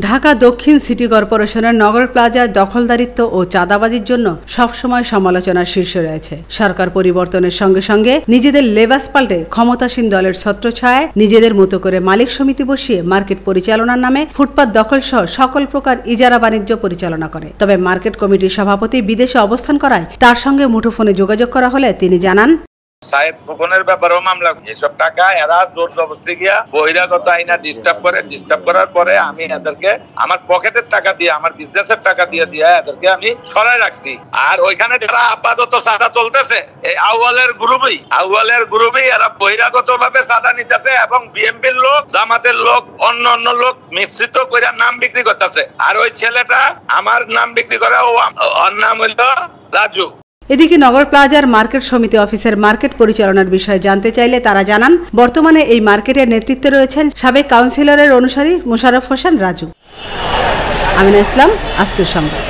ঢাকা দক্ষিণ সিটি কর্পোরেশনের নগর প্লাজার দখলদারিত্ব ও চাঁদাবাজির জন্য সবসময় সমালোচনার শীর্ষে রয়েছে। সরকার পরিবর্তনের সঙ্গে সঙ্গে নিজেদের লেবাস পাল্টে ক্ষমতাসীন দলের ছত্রছায়ায় নিজেদের মতো করে মালিক সমিতি বসিয়ে মার্কেট পরিচালনার নামে ফুটপাত দখল সহ সকল প্রকার ইজারা বাণিজ্য পরিচালনা করে। তবে মার্কেট কমিটির সভাপতি বিদেশে অবস্থান করায় তার সঙ্গে মুঠোফোনে যোগাযোগ করা হলে তিনি জানান, সাহেব খোকনের ব্যাপারেও মামলা, এসব টাকা এরা জোর জবরদস্তি গিয়া বহিরাগত আইনা ডিস্টার্ব করার পরে আমি এদেরকে আমার পকেটের টাকা দিয়ে, আমার বিজনেসের টাকা দিয়ে এদেরকে আমি সরাই রাখছি। আর ওইখানে যারা আপাতত চাঁদা চলতেছে এই আউয়ালের গ্রুপই এরা বহিরাগত ভাবে চাঁদা নিতেছে এবং বিএমপির লোক, জামাতের লোক, অন্য লোক মিশ্রিত করে নাম বিক্রি করতেছে। আর ওই ছেলেটা আমার নাম বিক্রি করে, ওর নাম হইল রাজু। এদিকে নগর প্লাজার মার্কেট সমিতি অফিসের মার্কেট পরিচালনার বিষয়ে জানতে চাইলে তারা জানান, বর্তমানে এই মার্কেটের নেতৃত্বে রয়েছেন সাবেক কাউন্সিলরের অনুসারী মোশাররফ হোসেন রাজু। আমিনা ইসলাম, আজকের সংবাদ।